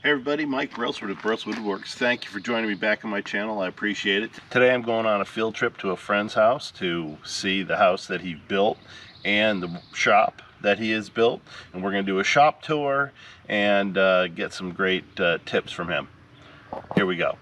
Hey everybody, Mike Brailsford of Brailsford Woodworks. Thank you for joining me back on my channel. I appreciate it. Today I'm going on a field trip to a friend's house to see the house that he built and the shop that he has built. And we're going to do a shop tour and get some great tips from him. Here we go.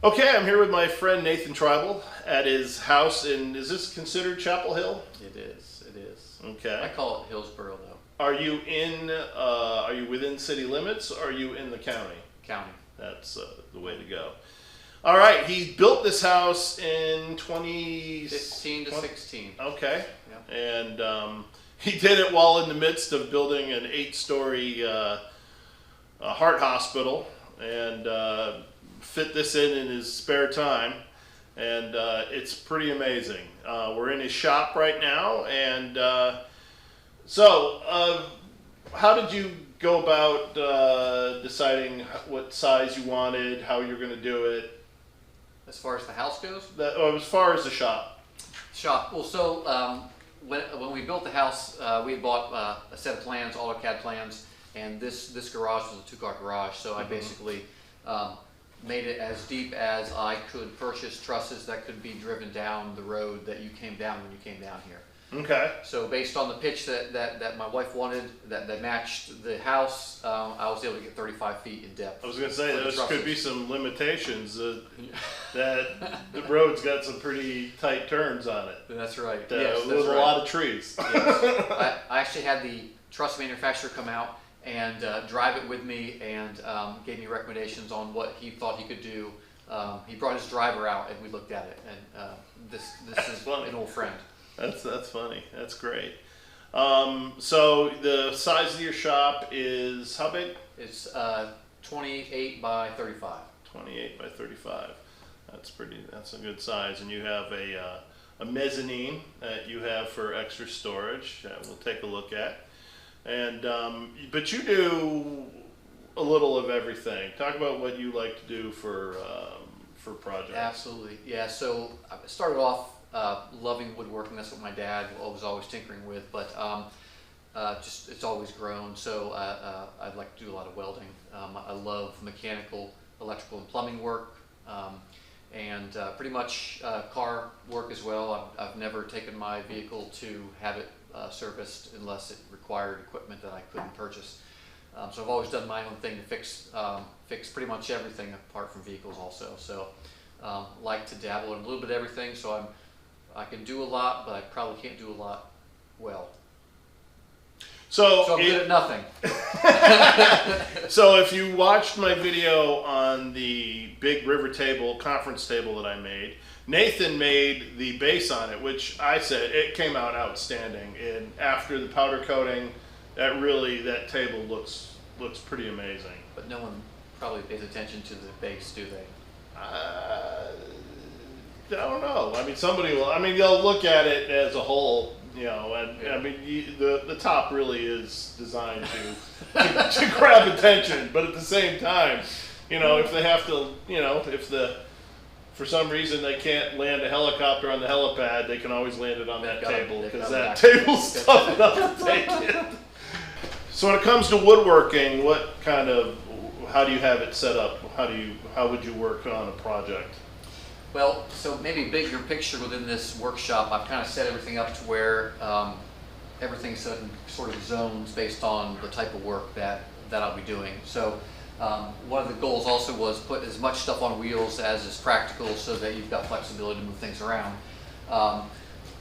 Okay, I'm here with my friend Nathan Tribal at his house in, is this considered Chapel Hill? It is, it is. Okay. I call it Hillsborough though. Are you within city limits or are you in the county? County. That's the way to go. All right, he built this house in 15 to 16. Okay. Yeah. And he did it while in the midst of building an 8-story heart hospital and fit this in his spare time, and it's pretty amazing. We're in his shop right now, and so how did you go about deciding what size you wanted, how you're going to do it? As far as the house goes? As far as the shop. Shop. Well, so when we built the house, we had bought a set of plans, AutoCAD plans, and this garage was a 2-car garage, so I basically made it as deep as I could purchase trusses that could be driven down the road that you came down when you came down here. Okay. So based on the pitch that my wife wanted, that matched the house, I was able to get 35 feet in depth. I was going to say, there could be some limitations that the road's got some pretty tight turns on it. That's right. Yes, there's a lot of trees. Yes. I actually had the truss manufacturer come out and drive it with me and gave me recommendations on what he thought he could do. He brought his driver out and we looked at it, and this is funny. An old friend. That's funny. That's great. So the size of your shop is how big? It's 28 by 35. 28 by 35. That's a good size. And you have a mezzanine that you have for extra storage that we'll take a look at. And but you do a little of everything. Talk about what you like to do for projects. Absolutely. Yeah. So I started off loving woodworking. That's what my dad was always tinkering with, but just it's always grown. So I'd like to do a lot of welding. I love mechanical, electrical, and plumbing work, and pretty much car work as well. I've never taken my vehicle to have it serviced unless it required equipment that I couldn't purchase. So I've always done my own thing to fix pretty much everything apart from vehicles also. So like to dabble in a little bit of everything. So I can do a lot, but I probably can't do a lot well. So I'm good at nothing. So if you watched my video on the big river table, conference table that I made, Nathan made the base on it, which I said it came out outstanding. And after the powder coating, that table looks pretty amazing. But no one probably pays attention to the base, do they? I don't know. I mean, somebody will. I mean, they'll look at it as a whole, you know. And yeah. I mean, the top really is designed to grab attention, but at the same time, you know, if they have to, you know, for some reason they can't land a helicopter on the helipad, they can always land it on that table because that table's tough enough to take it. So when it comes to woodworking, how do you have it set up? How would you work on a project? Well, so maybe bigger picture within this workshop, I've kind of set everything up to where everything's in sort of zones based on the type of work that I'll be doing. So one of the goals also was put as much stuff on wheels as is practical so that you've got flexibility to move things around.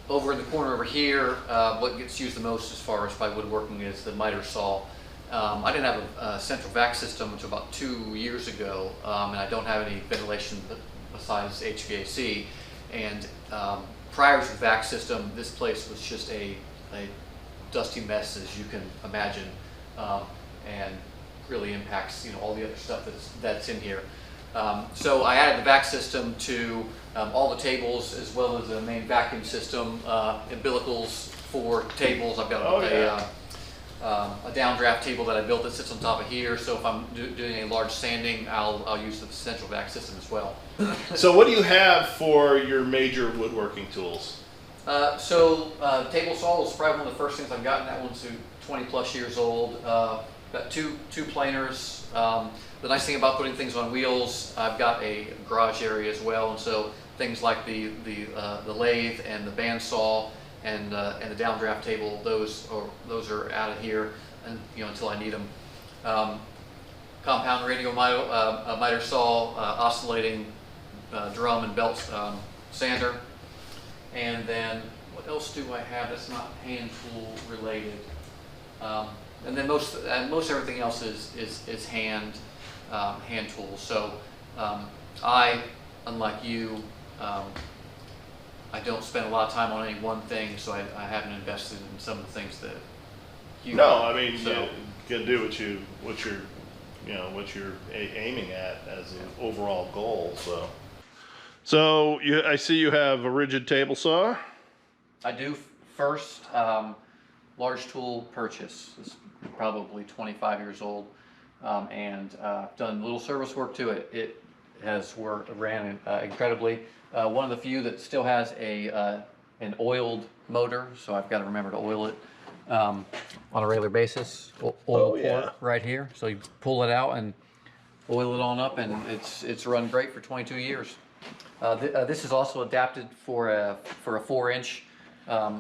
Over in the corner over here, what gets used the most as far as by woodworking is the miter saw. I didn't have a central vac system until about 2 years ago, and I don't have any ventilation besides HVAC. And prior to the vac system, this place was just a dusty mess, as you can imagine, and really impacts all the other stuff that's in here. So I added the vac system to all the tables, as well as the main vacuum system, umbilicals for tables. I've got a downdraft table that I built that sits on top of here. So if I'm doing a large sanding, I'll use the central vac system as well. So what do you have for your major woodworking tools? Table saw is probably one of the first things I've gotten. That one's 20 plus years old. Got two planers. The nice thing about putting things on wheels, I've got a garage area as well, and so things like the lathe and the bandsaw and the downdraft table, those are out of here, and until I need them. Compound radial miter saw, oscillating drum and belt sander, and then what else do I have that's not hand tool related? And then most everything else is hand tools. So I, unlike you, I don't spend a lot of time on any one thing, so I haven't invested in some of the things that you. No, I mean, you can do what you're aiming at as an overall goal. So I see you have a rigid table saw. I do. First large tool purchase. It's probably 25 years old, and done little service work to it. It has ran incredibly. One of the few that still has an oiled motor, so I've got to remember to oil it on a regular basis. Oil port right here, so you pull it out and oil it on up, and it's run great for 22 years. This is also adapted for a 4-inch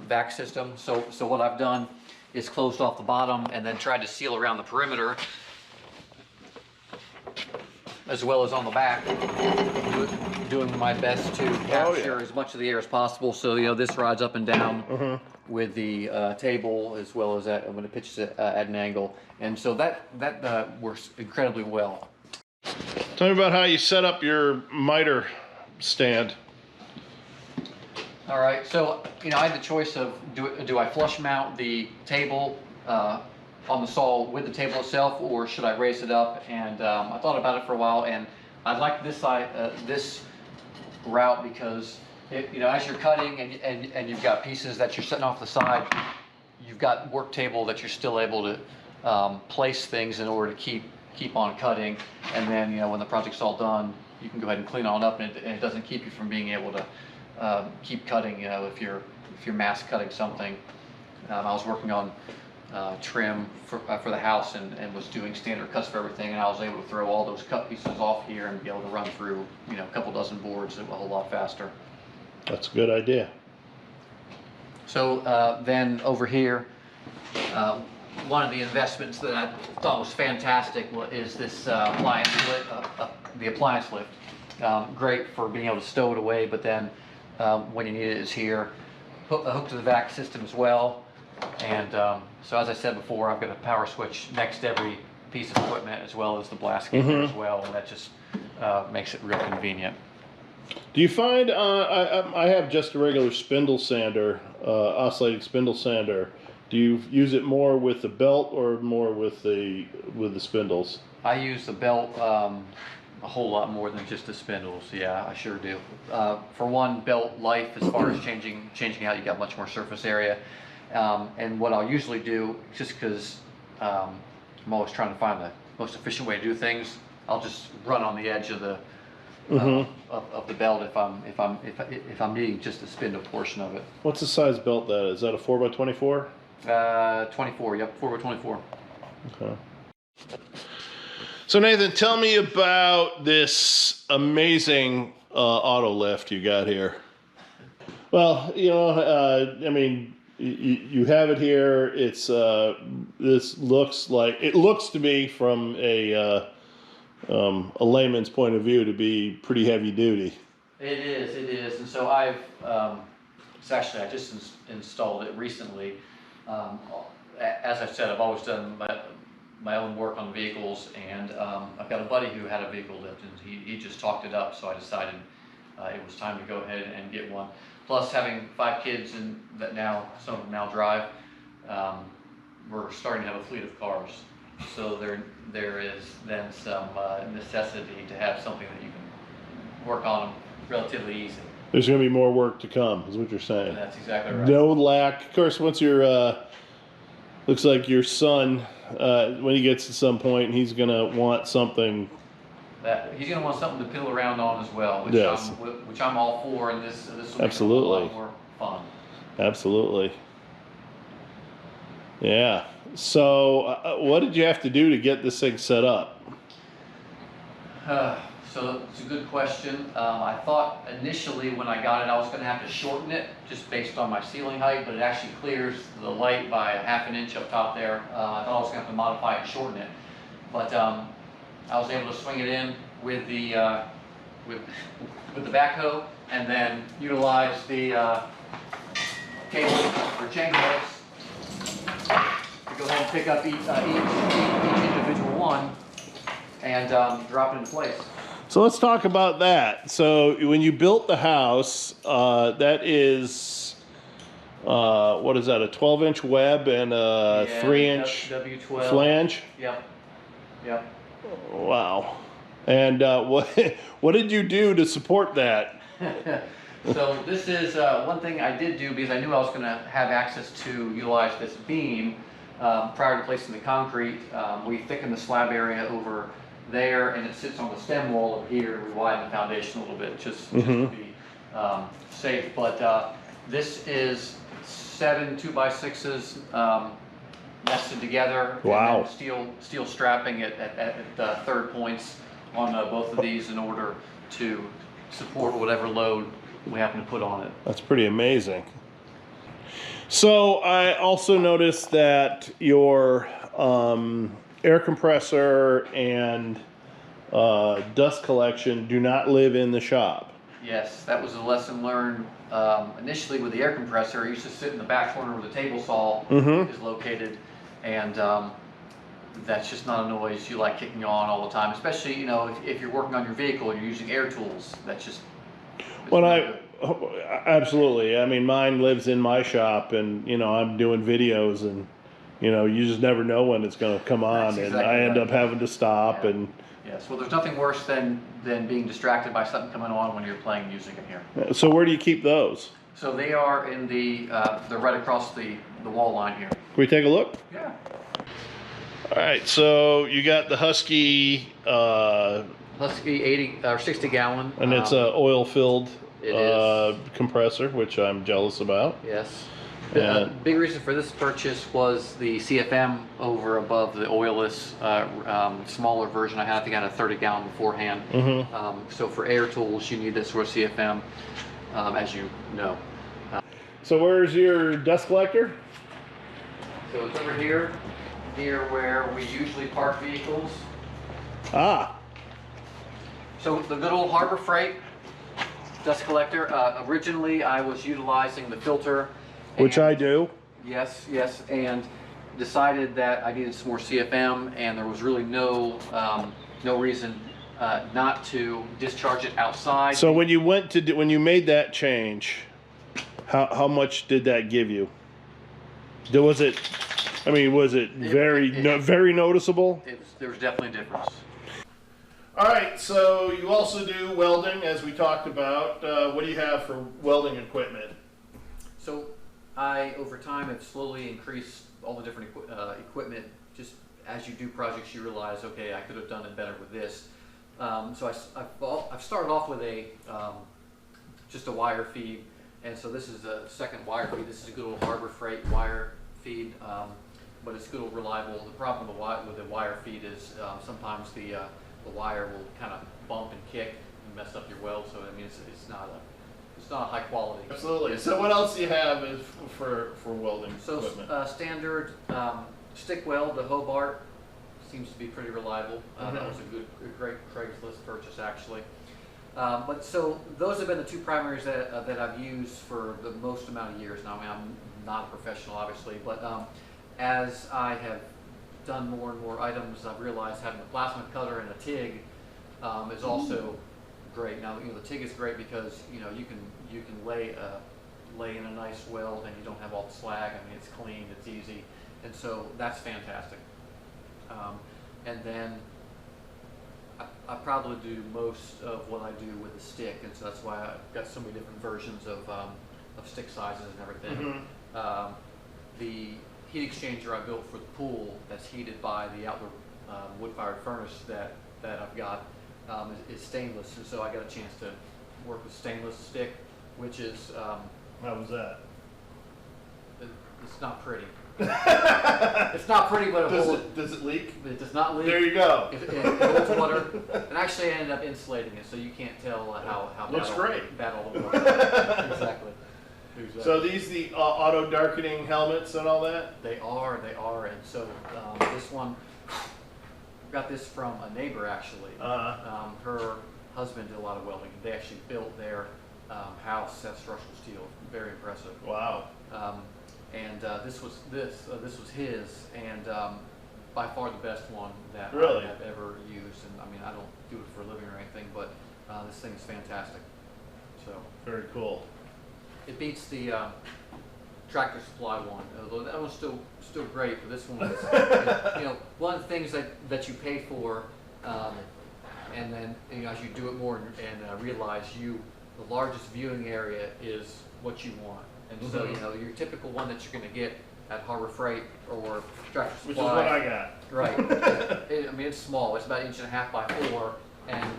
vac system. So what I've done is closed off the bottom and then tried to seal around the perimeter, as well as on the back, doing my best to capture as much of the air as possible. So this rides up and down with the table, as well as when it pitches at an angle, and so that works incredibly well. Tell me about how you set up your miter stand. All right, so I had the choice of do I flush mount the table on the saw with the table itself, or should I raise it up? And I thought about it for a while, and I like this route because as you're cutting and you've got pieces that you're setting off the side, you've got work table that you're still able to place things in order to keep on cutting, and then when the project's all done, you can go ahead and clean on up, and it doesn't keep you from being able to keep cutting. If you're mass cutting something. I was working on trim for the house and was doing standard cuts for everything, and I was able to throw all those cut pieces off here and be able to run through a couple dozen boards a whole lot faster. That's a good idea. So then over here, one of the investments that I thought was fantastic is this appliance lift, the appliance lift. Great for being able to stow it away, but then when you need it is here. Hooked to the vac system as well. And so as I said before, I've got a power switch next to every piece of equipment, as well as the blast gate there as well, and that just makes it real convenient. Do you find, I have just a regular spindle sander, oscillating spindle sander. Do you use it more with the belt or more with the spindles? I use the belt a whole lot more than just the spindles. Yeah, I sure do. For one, belt life as far as changing out, you got much more surface area. And what I'll usually do, just because I'm always trying to find the most efficient way to do things, I'll just run on the edge of the of the belt if I'm needing just the spindle portion of it. What's the size belt that is? Is that a 4x24? 24. Yep, 4x24. Okay. So Nathan, tell me about this amazing auto lift you got here. Well, I mean, you have it here. It's this looks to me from a layman's point of view to be pretty heavy duty. It is, and so I just installed it recently. As I said, I've always done my own work on vehicles, and I've got a buddy who had a vehicle lift, and he just talked it up, so I decided it was time to go ahead and get one. Plus, having 5 kids and that now some of them now drive, we're starting to have a fleet of cars. So there is then some necessity to have something that you can work on relatively easy. There's going to be more work to come, is what you're saying. That's exactly right. No lack. Of course, once you're Looks like your son, when he gets to some point, he's gonna want something. That he's going to want something to piddle around on as well, Yes. which I'm all for, and this will make it a Absolutely. lot more fun. Absolutely. Yeah. So, what did you have to do to get this thing set up? So it's a good question. I thought initially when I got it, I was going to have to shorten it just based on my ceiling height, but it actually clears the light by a ½ inch up top there. I thought I was going to have to modify it and shorten it, but I was able to swing it in with the with the backhoe, and then utilize the cable or chain hooks to go ahead and pick up each individual one and drop it into place. So let's talk about that. So when you built the house, that is, what is that, a 12-inch web and a 3-inch W12 flange? Yep. Yep. Wow. And what did you do to support that? So this is one thing I did do because I knew I was going to have access to utilize this beam prior to placing the concrete. We thickened the slab area over there, and it sits on the stem wall over here. We widen the foundation a little bit just to be safe. But this is 7 2x6s nested together. Wow. And then steel strapping at the third points on both of these in order to support whatever load we happen to put on it. That's pretty amazing. So I also noticed that your air compressor and dust collection do not live in the shop. Yes, that was a lesson learned initially with the air compressor. It used to sit in the back corner where the table saw is located, and that's just not a noise you like kicking on all the time, especially, you know, if you're working on your vehicle and you're using air tools. That's just... Well, absolutely. I mean, mine lives in my shop, and, you know, I'm doing videos, and, you know, you just never know when it's going to come on, and I end up having to stop. And yes, well, there's nothing worse than being distracted by something coming on when you're playing music in here. So where do you keep those? So they are in the, they're right across the wall line here. Can we take a look? Yeah. All right, so you got the Husky, Husky 80 or 60 gallon. and it's a oil-filled compressor, which I'm jealous about. Yes. The big reason for this purchase was the CFM over above the oilless smaller version I had. I think I had a 30 gallon beforehand. So for air tools, you need this sort of CFM, as you know. So where's your dust collector? So it's over here, near where we usually park vehicles. Ah. So the good old Harbor Freight dust collector. Originally, I was utilizing the filter. Which I do. Yes, yes, and decided that I needed some more CFM, and there was really no reason not to discharge it outside. So when you went to when you made that change, how much did that give you? Was it? I mean, was it very noticeable? There was definitely a difference. All right, so you also do welding, as we talked about. What do you have for welding equipment? So I, over time, have slowly increased all the different equipment. Just as you do projects, you realize, okay, I could have done it better with this. So I've started off with just a wire feed, and so this is a second wire feed. This is a good old Harbor Freight wire feed, but it's good old reliable. The problem with the wire feed is sometimes the wire will kind of bump and kick and mess up your weld. So I mean, it's not high quality. Absolutely. So what else do you have for welding equipment? So standard stick weld, the Hobart seems to be pretty reliable. That was a great Craigslist purchase, actually. But so those have been the two primaries that I've used for the most amount of years now. I mean, I'm not a professional, obviously, but as I have done more and more items, I've realized having a plasma cutter and a TIG is also great. Now, you know, the TIG is great because, you know, you can lay in a nice weld and you don't have all the slag. I mean, it's clean, it's easy, and so that's fantastic. And then I probably do most of what I do with a stick, and so that's why I've got so many different versions of stick sizes and everything. The heat exchanger I built for the pool that's heated by the outdoor wood-fired furnace that I've got is stainless, and so I got a chance to work with stainless stick, which is How was that? it's not pretty. It's not pretty, but Does it leak? it does not leak. There you go. It holds water, and actually I ended up insulating it, so you can't tell how Looks bad great. bad all the water is. Exactly. So these the auto darkening helmets and all that? They are, and so this one, got this from a neighbor actually. Her husband did a lot of welding. They actually built their house out of structural steel. Very impressive. Wow. And this was his, and by far the best one that Really? I have ever used. And I mean, I don't do it for a living or anything, but this thing is fantastic. So Very cool. it beats the Tractor Supply one. Although that one's still great, but this one is, one of the things that you pay for, and then as you do it more and realize the largest viewing area is what you want. And so, your typical one that you're going to get at Harbor Freight or Tractor Supply. Which is what I got. Right. I mean, it's small. It's about 1.5 by 4, and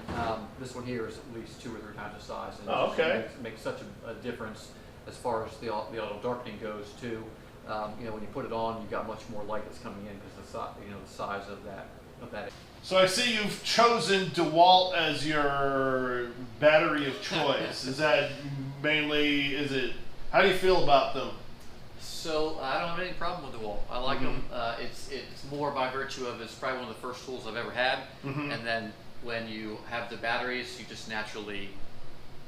this one here is at least 2 or 3 times the size. And okay. It makes such a difference as far as the auto darkening goes too. When you put it on, you've got much more light that's coming in because the size of that. So I see you've chosen DeWalt as your battery of choice. Is that mainly, how do you feel about them? So I don't have any problem with DeWalt. I like them. It's more by virtue of it's probably one of the first tools I've ever had. And then when you have the batteries, you just naturally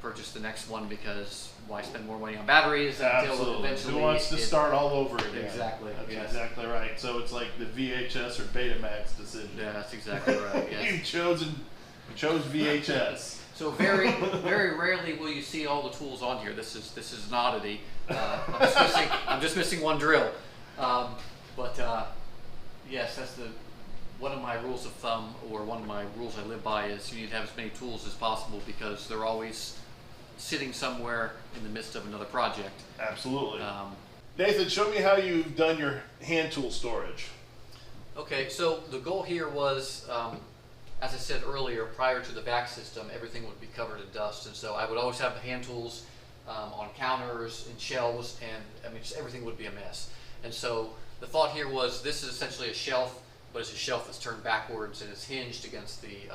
purchase the next one because why spend more money on batteries until eventually who wants to start all over again? Exactly. That's exactly right. So it's like the VHS or Betamax decision. Yeah, that's exactly right. Yes. You chose VHS. So very rarely will you see all the tools on here. This is an oddity. I'm just missing one drill. Yes, that's one of my rules of thumb, or one of my rules I live by, is you need to have as many tools as possible because they're always sitting somewhere in the midst of another project. Absolutely. Nathan, show me how you've done your hand tool storage. Okay, so the goal here was, as I said earlier, prior to the vac system, everything would be covered in dust, and so I would always have the hand tools on counters and shelves, and I mean, just everything would be a mess. And so the thought here was, this is essentially a shelf, but it's a shelf that's turned backwards and it's hinged against the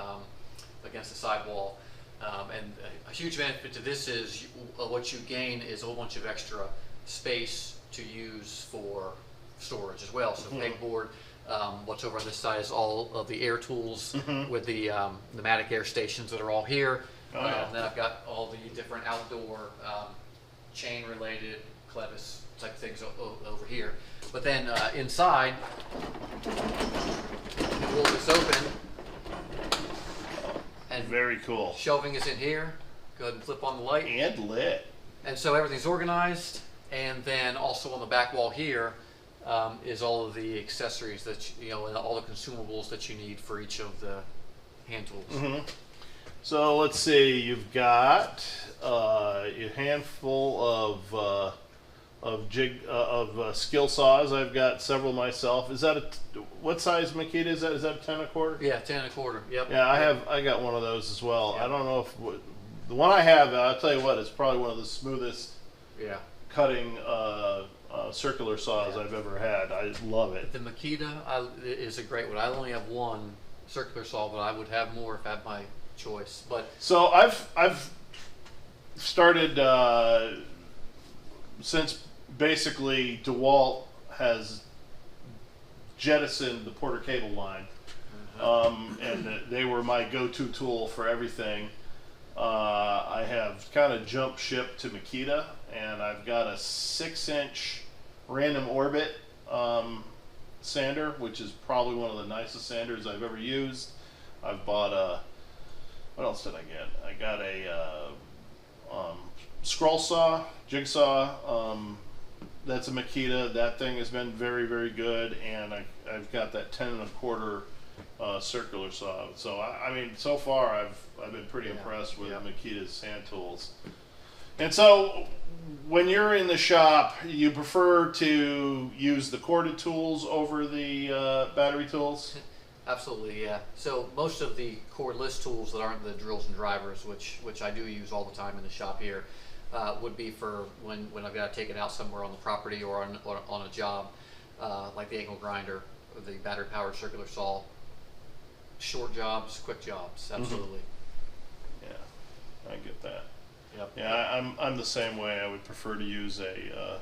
sidewall. And a huge benefit to this is what you gain is a whole bunch of extra space to use for storage as well. So pegboard. What's over on this side is all of the air tools with the pneumatic air stations that are all here. And then I've got all the different outdoor chain related clevis type things over here. But then inside, pull this open. And very cool. Shelving is in here. Go ahead and flip on the light. And lit. And so everything's organized. And then also on the back wall here is all of the accessories that and all the consumables that you need for each of the hand tools. So let's see. You've got a handful of skill saws. I've got several myself. Is that what size Makita is that? Is that a 10 1/4? Yeah, 10 1/4. Yep. Yeah, I got one of those as well. Yep. I don't know if the one I have. I'll tell you what, it's probably one of the smoothest cutting circular saws I've ever had. I love it. The Makita is a great one. I only have one circular saw, but I would have more if I had my choice. But so I've started since basically DeWalt has jettisoned the Porter cable line, and they were my go-to tool for everything. I have kind of jumped ship to Makita, and I've got a 6-inch random orbit sander, which is probably one of the nicest sanders I've ever used. I've bought what else did I get? I got a scroll saw, jigsaw. That's a Makita. That thing has been very, very good, and I've got that 10 1/4 circular saw. So I mean, so far I've been pretty impressed with Makita's hand tools. And so when you're in the shop, you prefer to use the corded tools over the battery tools? Absolutely, yeah. So most of the cordless tools that aren't the drills and drivers, which I do use all the time in the shop here, would be for when I've got to take it out somewhere on the property or on a job, like the angle grinder, or the battery powered circular saw. Short jobs, quick jobs, absolutely. Yeah, I get that. Yep. Yeah, I'm the same way. I would prefer to use a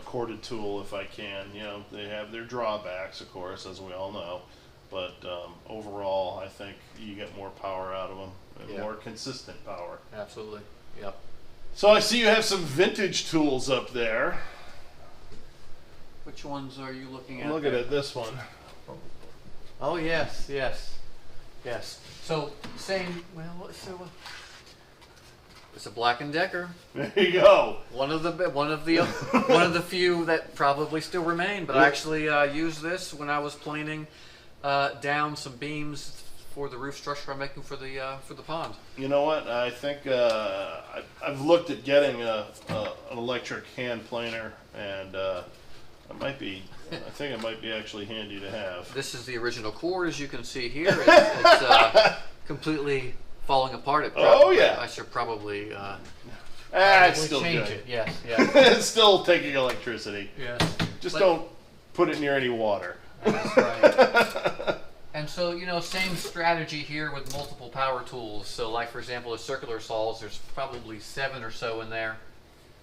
corded tool if I can. You know, they have their drawbacks, of course, as we all know, but overall, I think you get more power out of them and more consistent power. Absolutely. Yep. So I see you have some vintage tools up there. Which ones are you looking at? I'm looking at this one. Oh yes, yes, yes. So same. Well, it's a Black & Decker. There you go. One of the few that probably still remain. But I actually used this when I was planing down some beams for the roof structure I'm making for the pond. You know what? I think I've looked at getting an electric hand planer, and I think it might be actually handy to have. This is the original cord, as you can see here. It's completely falling apart. I should probably it's still change good. it. Yes, It's still taking electricity. yes. Just don't put it near any water. That's right. And so, you know, same strategy here with multiple power tools. So like, for example, the circular saws, there's probably 7 or so in there.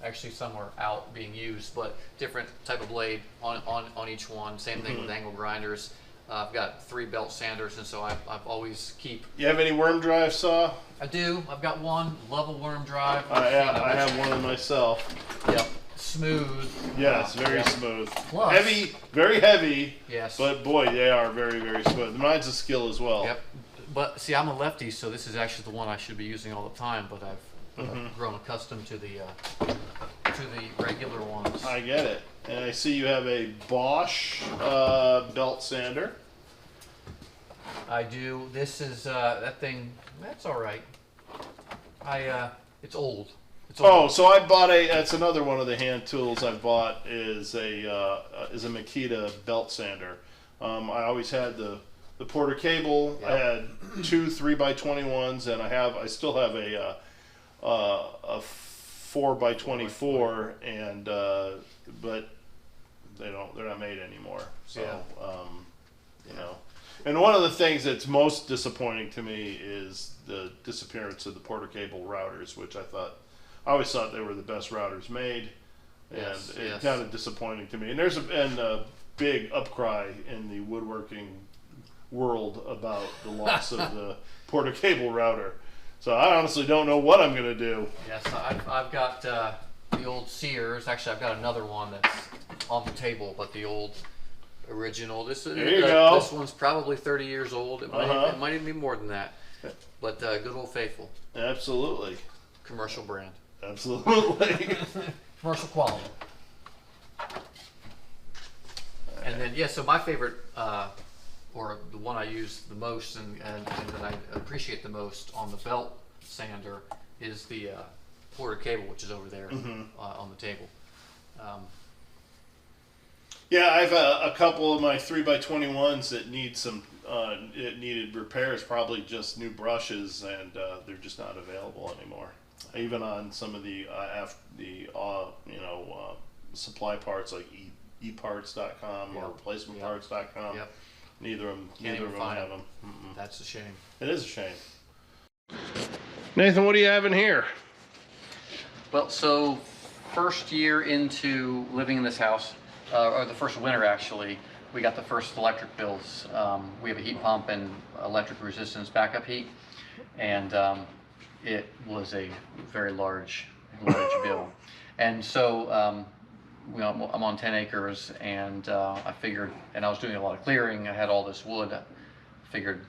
Actually, some are out being used, but different type of blade on each one. Same thing with angle grinders. I've got 3 belt sanders, and so I've always keep. You have any worm drive saw? I do. I've got one. Love a worm drive. I have one myself. Yep. Smooth. Yes, very smooth. Plus, heavy, very heavy. Yes. But boy, they are very, very smooth. Mine's a skill as well. Yep. But see, I'm a lefty, so this is actually the one I should be using all the time. But I've grown accustomed to the regular ones. I get it. And I see you have a Bosch belt sander. I do. This is that thing. That's all right. It's old. Oh, so I bought that's another one of the hand tools I bought is a Makita belt sander. I always had the Porter cable. Yep. I had 2 3x21s, and I still have a 4x24, and but they're not made anymore. So you know. And one of the things that's most disappointing to me is the disappearance of the Porter cable routers, which I always thought they were the best routers made, and it's kind of disappointing to me. And there's a big upcry in the woodworking world about the loss of the Porter cable router. So I honestly don't know what I'm going to do. Yes, I've got the old Sears. Actually, I've got another one that's on the table, but the old original. There you go. This one's probably 30 years old. It might even be more than that. But good old faithful. Absolutely. Commercial brand. Absolutely. Commercial quality. And then, so my favorite, or the one I use the most and that I appreciate the most on the belt sander is the Porter cable, which is over there on the table. Yeah, I have a couple of my 3x21s that need needed repairs, probably just new brushes, and they're just not available anymore. Even on some of the supply parts like eparts.com or replacementparts.com. Yep. Neither of them have them. That's a shame. It is a shame. Nathan, what do you have in here? Well, so first year into living in this house, or the first winter actually, we got the first electric bills. We have a heat pump and electric resistance backup heat, and it was a very large bill. And so I'm on 10 acres, and I figured, and I was doing a lot of clearing. I had all this wood. I figured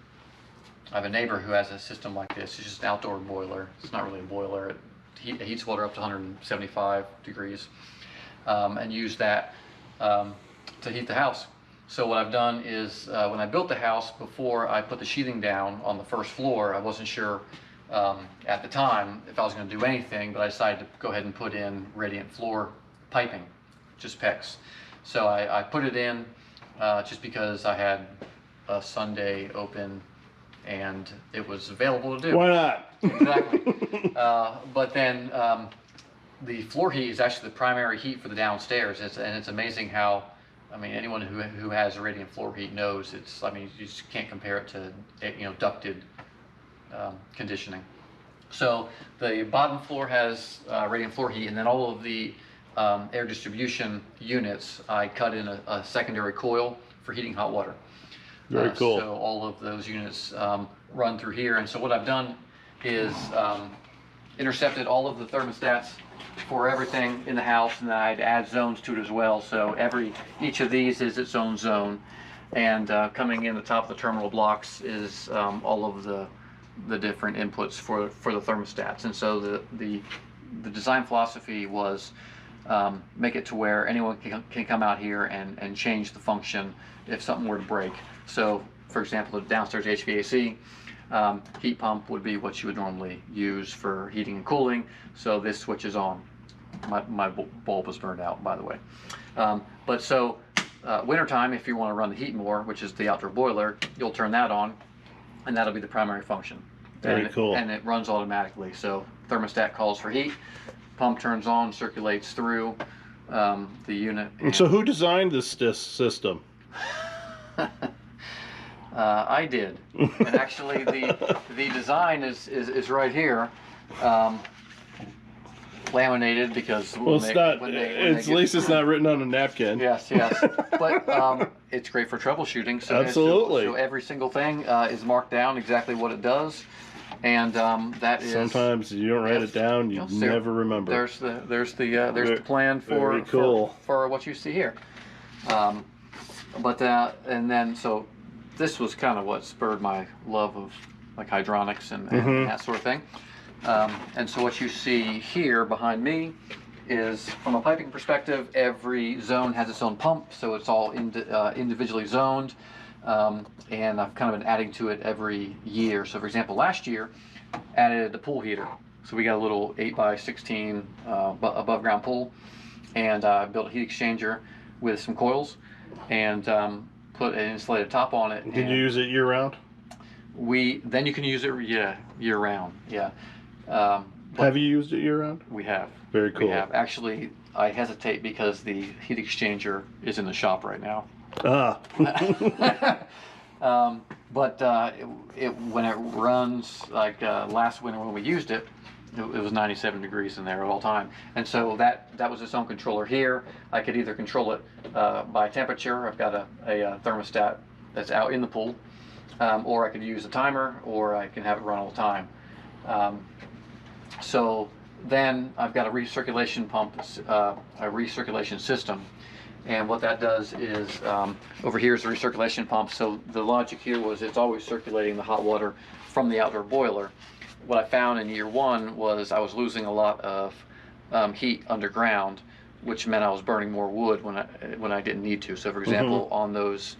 I have a neighbor who has a system like this. It's just an outdoor boiler. It's not really a boiler. It heats water up to 175 degrees, and use that to heat the house. So what I've done is when I built the house, before I put the sheathing down on the first floor, I wasn't sure at the time if I was going to do anything, but I decided to go ahead and put in radiant floor piping, just PEX. So I put it in just because I had a Sunday open and it was available to do. Why not? Exactly. But then the floor heat is actually the primary heat for the downstairs, and it's amazing how, I mean, anyone who has a radiant floor heat knows I mean, you just can't compare it to, ducted conditioning. So the bottom floor has radiant floor heat, and then all of the air distribution units, I cut in a secondary coil for heating hot water. Very cool. So all of those units run through here, and so what I've done is intercepted all of the thermostats for everything in the house, and then I'd add zones to it as well. So each of these is its own zone, and coming in the top of the terminal blocks is all of the different inputs for the thermostats. And so the design philosophy was make it to where anyone can come out here and change the function if something were to break. So for example, the downstairs HVAC heat pump would be what you would normally use for heating and cooling. So this switches on. My bulb was burned out, by the way. But so wintertime, if you want to run the heat more, which is the outdoor boiler, you'll turn that on, and that'll be the primary function. Very cool. And it runs automatically. So thermostat calls for heat, pump turns on, circulates through the unit. And so who designed this system? I did, and actually the design is right here, laminated because well, at least it's not written on a napkin. Yes, but it's great for troubleshooting. So absolutely. So every single thing is marked down exactly what it does, and that is. Sometimes you don't write it down, you never remember. There's the plan for for what you see here, and then so. This was kind of what spurred my love of like hydronics and that sort of thing. And so what you see here behind me is, from a piping perspective, every zone has its own pump, so it's all individually zoned. And I've kind of been adding to it every year. So for example, last year, added a pool heater. So we got a little 8x16 above ground pool, and built a heat exchanger with some coils, and put an insulated top on it. Did you use it year round? Then you can use it year round. Yeah. Have you used it year round? We have. Very cool. We have. Actually, I hesitate because the heat exchanger is in the shop right now. Ah. But when it runs, like last winter when we used it, it was 97 degrees in there all the time, and so that was its own controller here. I could either control it by temperature. I've got a thermostat that's out in the pool, or I could use a timer, or I can have it run all the time. So then I've got a recirculation pump, a recirculation system, and what that does is over here is the recirculation pump. So the logic here was it's always circulating the hot water from the outdoor boiler. What I found in year one was I was losing a lot of heat underground, which meant I was burning more wood when I didn't need to. So for example, on those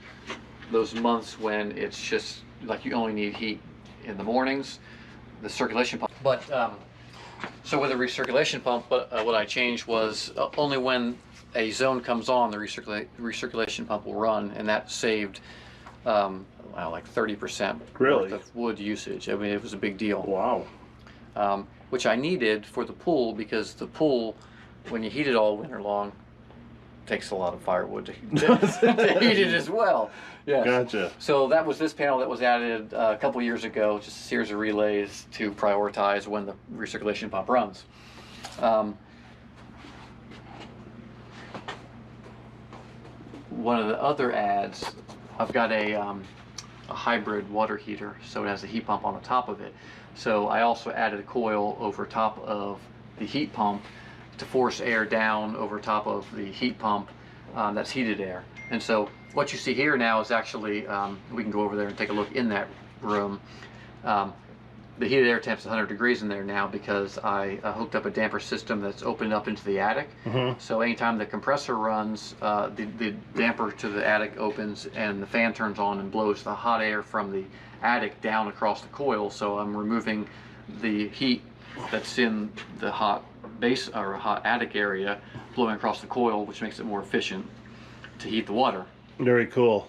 months when it's just like you only need heat in the mornings, the circulation pump. But so with the recirculation pump, what I changed was only when a zone comes on, the recirculation pump will run, and that saved like 30% worth of wood usage. I mean, it was a big deal. Wow. Which I needed for the pool, because the pool, when you heat it all winter long, takes a lot of firewood to heat it as well. Yes. Gotcha. So that was this panel that was added a couple years ago, just a series of relays to prioritize when the recirculation pump runs. One of the other adds, I've got a hybrid water heater, so it has a heat pump on the top of it. So I also added a coil over top of the heat pump to force air down over top of the heat pump that's heated air. And so what you see here now is actually, we can go over there and take a look in that room. The heated air temp's 100 degrees in there now because I hooked up a damper system that's opened up into the attic. So anytime the compressor runs, the damper to the attic opens and the fan turns on and blows the hot air from the attic down across the coil. So I'm removing the heat that's in the hot base or hot attic area blowing across the coil, which makes it more efficient to heat the water. Very cool.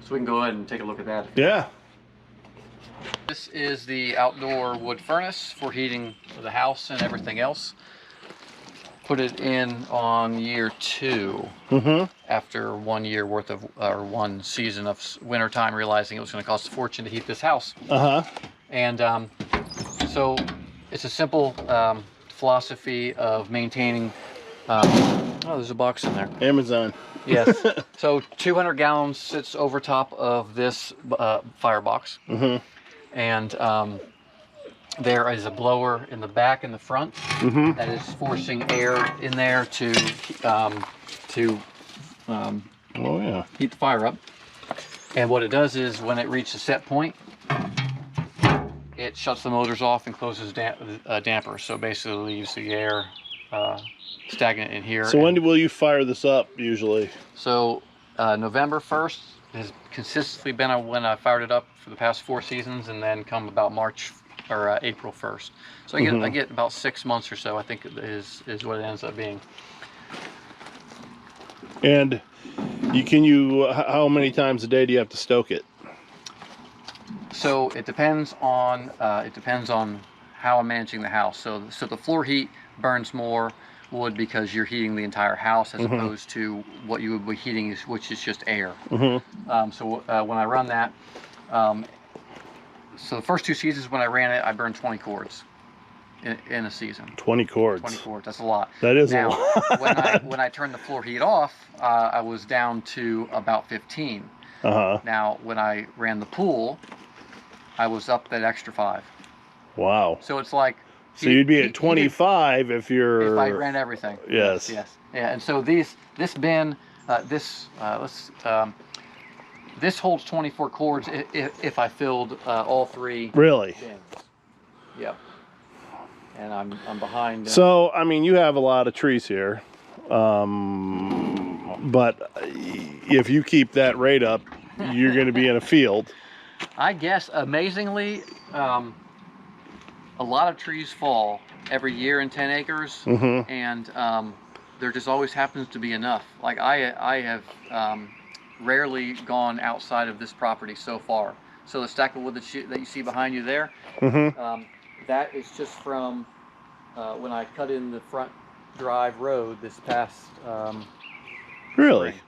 So we can go ahead and take a look at that. Yeah. This is the outdoor wood furnace for heating the house and everything else. Put it in on year 2 after 1 year worth of, or 1 season of winter time, realizing it was going to cost a fortune to heat this house. And so it's a simple philosophy of maintaining, oh, there's a box in there. Amazon. Yes. So 200 gallons sits over top of this firebox. And there is a blower in the back and the front that is forcing air in there to heat the fire up. And what it does is when it reaches a set point, it shuts the motors off and closes dampers. So basically leaves the air stagnant in here. So when will you fire this up usually? So November 1st has consistently been when I fired it up for the past 4 seasons, and then come about March or April 1st. So I get about 6 months or so, I think is what it ends up being. And how many times a day do you have to stoke it? So it depends on how I'm managing the house. So the floor heat burns more wood because you're heating the entire house as opposed to what you would be heating, which is just air. So when I run that, so the first 2 seasons when I ran it, I burned 20 cords in a season. 20 cords. 20 cords. That's a lot. That is a lot. when I turned the floor heat off, I was down to about 15. Now when I ran the pool, I was up that extra 5. Wow. So it's like. So you'd be at 25 if I ran everything. Yes. Yes. Yeah. And so this bin, this holds 24 cords if I filled all 3 really bins. Yep. And I'm behind. So I mean, you have a lot of trees here, but if you keep that rate up, you're going to be in a field. I guess amazingly, a lot of trees fall every year in 10 acres, and there just always happens to be enough. Like I have rarely gone outside of this property so far. So the stack of wood that you see behind you there, that is just from when I cut in the front drive road this past really spring.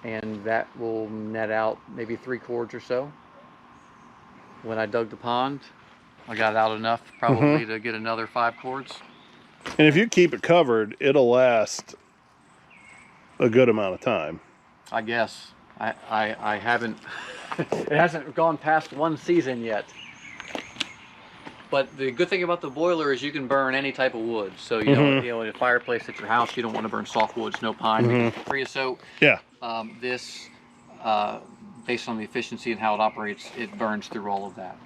And that will net out maybe 3 cords or so. When I dug the pond, I got out enough probably to get another 5 cords. And if you keep it covered, it'll last a good amount of time. I guess. I haven't, it hasn't gone past 1 season yet. But the good thing about the boiler is you can burn any type of wood. So you know, in a fireplace at your house, you don't want to burn softwoods, no pine, creosote. Yeah. This, based on the efficiency and how it operates, it burns through all of that.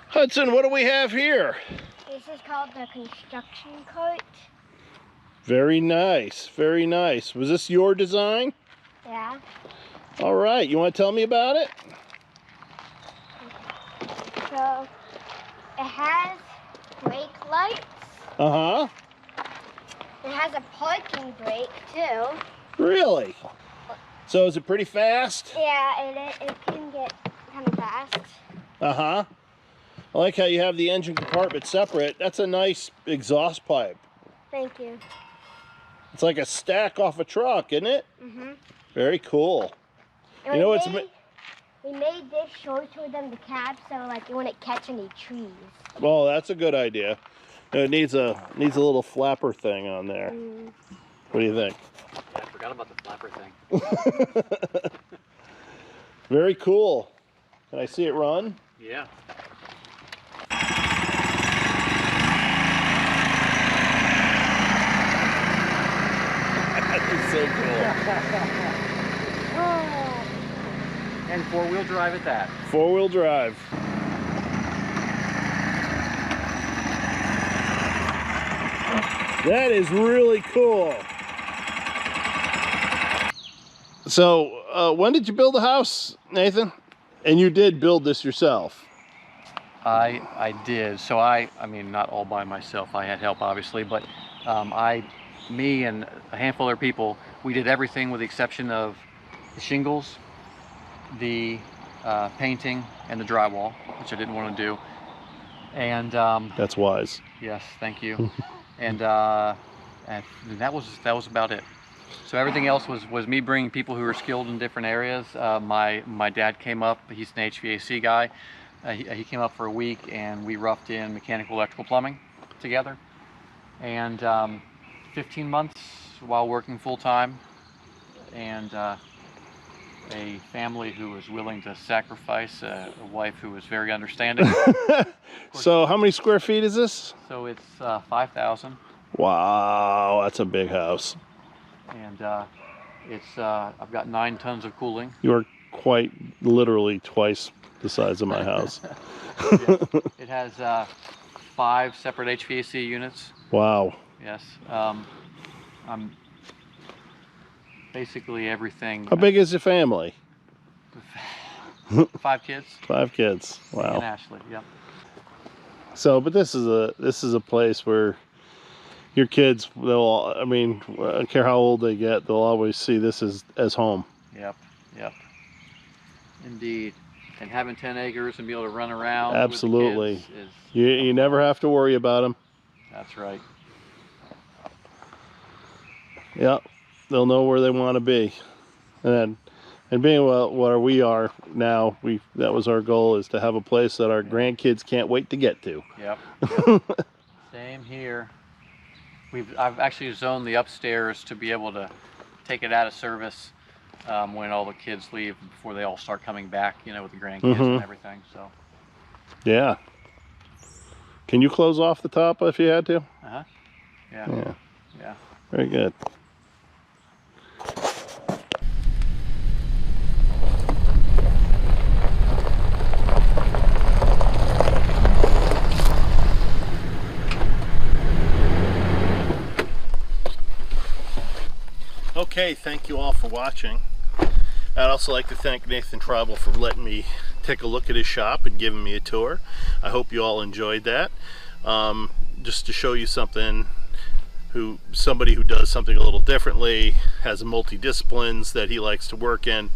Hudson, what do we have here? This is called the construction coat. Very nice, very nice. Was this your design? Yeah. All right, you want to tell me about it? So it has brake lights. It has a parking brake too. Really? So is it pretty fast? Yeah, it can get kind of fast. I like how you have the engine compartment separate. That's a nice exhaust pipe. Thank you. It's like a stack off a truck, isn't it? Very cool. And you know we made this short to them, the cab, so like it wouldn't catch any trees. Well, that's a good idea. It needs a little flapper thing on there. What do you think? Yeah, I forgot about the flapper thing. Very cool. Can I see it run? Yeah. That is so cool. And 4-wheel drive at that. 4-wheel drive. That is really cool. So, when did you build the house, Nathan? And you did build this yourself. I did. So I mean, not all by myself. I had help, obviously, but me and a handful of other people, we did everything with the exception of the shingles, the painting, and the drywall, which I didn't want to do. And That's wise. yes, thank you. and that was about it. So everything else was me bringing people who were skilled in different areas. My dad came up. He's an HVAC guy. He came up for a week, and we roughed in mechanical, electrical, plumbing together. And 15 months while working full time, and a family who was willing to sacrifice, a wife who was very understanding. So how many square feet is this? So it's 5,000. Wow, that's a big house. And I've got 9 tons of cooling. You're quite literally twice the size of my house. Yeah. It has 5 separate HVAC units. Wow. Yes. I'm basically everything. How big is your family? 5 kids. 5 kids. And Wow. Ashley. Yep. So, but this is a place where your kids, I don't care how old they get, they'll always see this as home. Yep. Yep. Indeed. And having 10 acres and be able to run around. Absolutely. With the kids is, You never have to worry about them. that's right. Yep. They'll know where they want to be. And being where we are now, that was our goal, is to have a place that our grandkids can't wait to get to. Yep. Yep. Same here. I've actually zoned the upstairs to be able to take it out of service when all the kids leave, before they all start coming back, with the grandkids and everything. So. Yeah. Can you close off the top if you had to? Yeah. Yeah. Yeah. Very good. Okay, thank you all for watching. I'd also like to thank Nathan Tribal for letting me take a look at his shop and giving me a tour. I hope you all enjoyed that. Just to show you somebody who does something a little differently, has multi-disciplines that he likes to work in,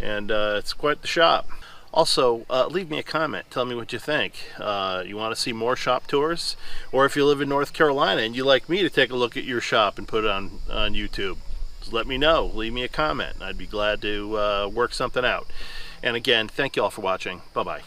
and it's quite the shop. Also, leave me a comment. Tell me what you think. You want to see more shop tours? Or if you live in North Carolina and you'd like me to take a look at your shop and put it on YouTube, just let me know. Leave me a comment. I'd be glad to work something out. And again, thank you all for watching. Bye-bye.